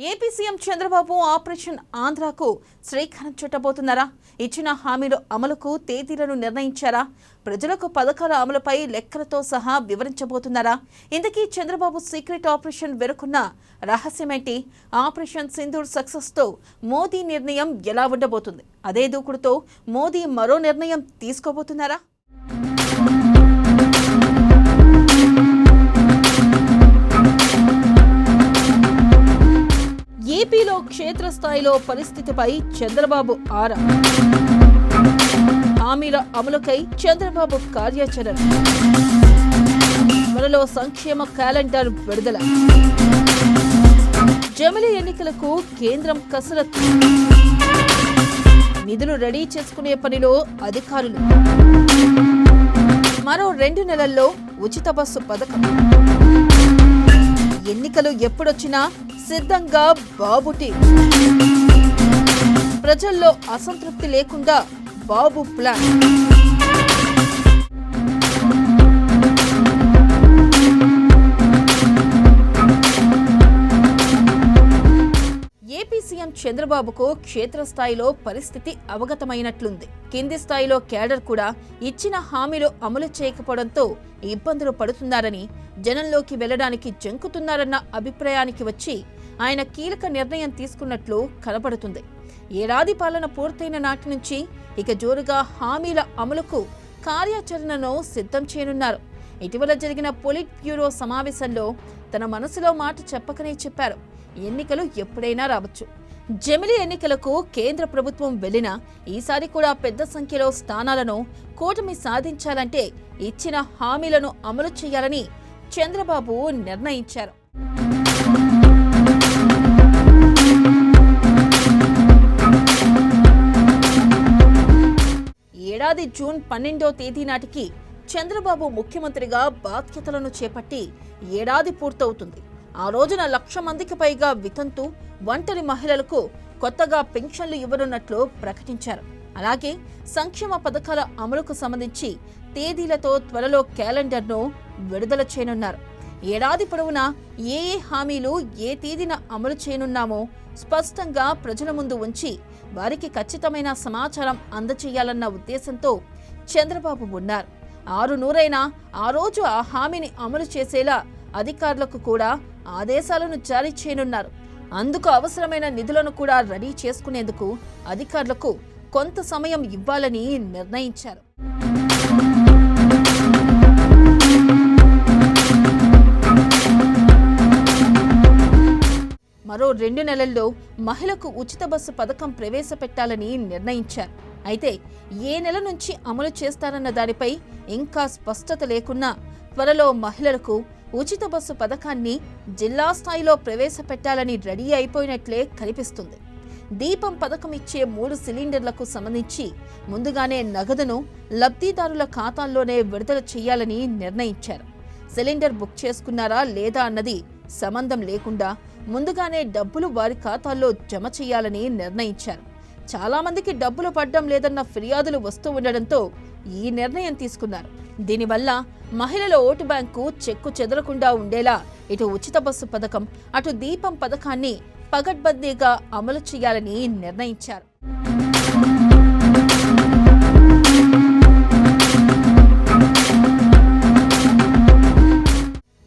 AP CM Chandrababu operation ఆంధ్రాకు శ్రీకారం చుట్టబోతున్నారా? ఇచ్చిన హామీల అమలుకు తేదీలను నిర్ణయించారా? ప్రజలకు పథకాల అమలుపై లెక్కలతో సహా వివరించబోతున్నారా? ఇంతకీ చంద్రబాబు సీక్రెట్ ఆపరేషన్ వెనుకున్న రహస్యమేంటి? ఆపరేషన్ సింధూర్ సక్సెస్ తో మోదీ నిర్ణయం ఎలా ఉండబోతుంది? అదే దూకుడుతో మోదీ మరో నిర్ణయం తీసుకోబోతున్నారా? ఏపీలో క్షేత్రస్థాయిలో పరిస్థితిపై చంద్రబాబు ఆరా. హామీల అమలుకై చంద్రబాబు కార్యాచరణ. త్వరలో సంక్షేమ క్యాలెండర్ విడుదల. జమిలి ఎన్నికలకు కేంద్రం కసరత్తు. నిధులు రెడీ చేసుకునే పనిలో అధికారులు. మరో 2 నెలల్లో ఉచిత బస్సు పథకం. ఎన్నికలు ఎప్పుడొచ్చినా సిద్ధంగా బాబు టీం. ప్రజల్లో అసంతృప్తి లేకుండా బాబు ప్లాన్. ఏపీ సీఎం చంద్రబాబుకు క్షేత్రస్థాయిలో పరిస్థితి అవగతమైనట్లుంది. కింది స్థాయిలో కేడర్ కూడా ఇచ్చిన హామీలు అమలు చేయకపోవడంతో ఇబ్బందులు పడుతున్నారని, జనంలోకి వెళ్లడానికి జంకుతున్నారన్న అభిప్రాయానికి వచ్చి ఆయన కీలక నిర్ణయం తీసుకున్నట్లు కనబడుతుంది. ఏడాది పాలన పూర్తయిన నాటి నుంచి ఇక జోరుగా హామీల అమలుకు కార్యాచరణను సిద్ధం చేయనున్నారు. ఇటీవల జరిగిన పొలిట్ బ్యూరో సమావేశంలో తన మనసులో మాట చెప్పకనే చెప్పారు. ఎన్నికలు ఎప్పుడైనా రావచ్చు. జమిలి ఎన్నికలకు కేంద్ర ప్రభుత్వం వెళ్లినా ఈసారి కూడా పెద్ద సంఖ్యలో స్థానాలను కూటమి సాధించాలంటే ఇచ్చిన హామీలను అమలు చేయాలని చంద్రబాబు నిర్ణయించారు. ఏడాది జూన్ 12వ తేదీ నాటికి చంద్రబాబు ముఖ్యమంత్రిగా బాధ్యతలను చేపట్టి ఏడాది పూర్తవుతుంది. ఆ రోజున 1,00,000 మందికి పైగా వితంతు, ఒంటరి మహిళలకు కొత్తగా పెన్షన్లు ఇవ్వనున్నట్లు ప్రకటించారు. అలాగే సంక్షేమ పథకాల అమలుకు సంబంధించి తేదీలతో త్వరలో క్యాలెండర్ను విడుదల చేయనున్నారు. ఏడాది పొడవునా ఏ హామీలు ఏ తేదీన అమలు చేయనున్నామో స్పష్టంగా ప్రజల ముందు ఉంచి వారికి ఖచ్చితమైన సమాచారం అందజేయాలన్న ఉద్దేశంతో చంద్రబాబు ఉన్నారు. 6 ఆ రోజు ఆ హామీని అమలు చేసేలా అధికారులకు కూడా ఆదేశాలను జారీ చేయనున్నారు. అందుకు అవసరమైన నిధులను కూడా రెడీ చేసుకునేందుకు అధికారులకు కొంత సమయం ఇవ్వాలని నిర్ణయించారు. మరో 2 నెలల్లో మహిళకు ఉచిత బస్సు పథకం ప్రవేశపెట్టాలని నిర్ణయించారు. అయితే ఏ నెల నుంచి అమలు చేస్తారన్న దానిపై ఇంకా స్పష్టత లేకున్నా త్వరలో మహిళలకు ఉచిత బస్సు పథకాన్ని జిల్లా స్థాయిలో ప్రవేశపెట్టాలని రెడీ అయిపోయినట్లే కనిపిస్తుంది. దీపం పథకం ఇచ్చే 3 సిలిండర్లకు సంబంధించి ముందుగానే నగదును లబ్ధిదారుల ఖాతాల్లోనే విడుదల చేయాలని నిర్ణయించారు. సిలిండర్ బుక్ చేసుకున్నారా లేదా అన్నది సంబంధం లేకుండా ముందుగానే డబ్బులు వారి ఖాతాల్లో జమ చేయాలని నిర్ణయించారు. చాలా మందికి డబ్బులు పడ్డం లేదన్న ఫిర్యాదులు వస్తూ ఉండడంతో ఈ నిర్ణయం తీసుకున్నారు. దీనివల్ల మహిళల ఓటు బ్యాంకు చెక్కు చెదరకుండా ఉండేలా ఇటు ఉచిత బస్సు పథకం, అటు దీపం పథకాన్ని పగడ్బందీగా అమలు చేయాలని నిర్ణయించారు.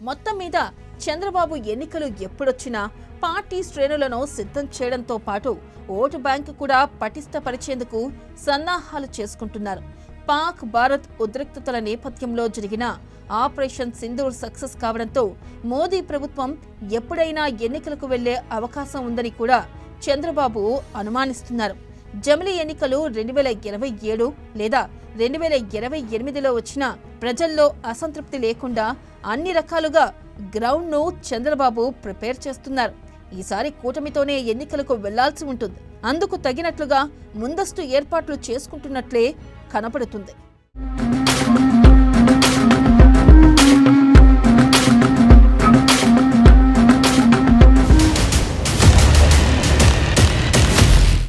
మొత్తం మీద చంద్రబాబు ఎన్నికలు ఎప్పుడొచ్చినా పార్టీ శ్రేణులను సిద్ధం చేయడంతో పాటు ఓటు బ్యాంకు కూడా పటిష్టపరిచేందుకు సన్నాహాలు చేసుకుంటున్నారు. పాక్ భారత్ ఉద్రిక్తతల నేపథ్యంలో జరిగిన ఆపరేషన్ సింధూర్ సక్సెస్ కావడంతో మోదీ ప్రభుత్వం ఎప్పుడైనా ఎన్నికలకు వెళ్లే అవకాశం ఉందని కూడా చంద్రబాబు అనుమానిస్తున్నారు. జమిలి ఎన్నికలు 2027 లేదా 2028లో వచ్చినా ప్రజల్లో అసంతృప్తి లేకుండా అన్ని రకాలుగా గ్రౌండ్ను చంద్రబాబు ప్రిపేర్ చేస్తున్నారు. ఈసారి కూటమితోనే ఎన్నికలకు వెళ్లాల్సి ఉంటుంది. అందుకు తగినట్లుగా ముందస్తు ఏర్పాట్లు చేసుకుంటున్నట్లే కనపడుతుంది.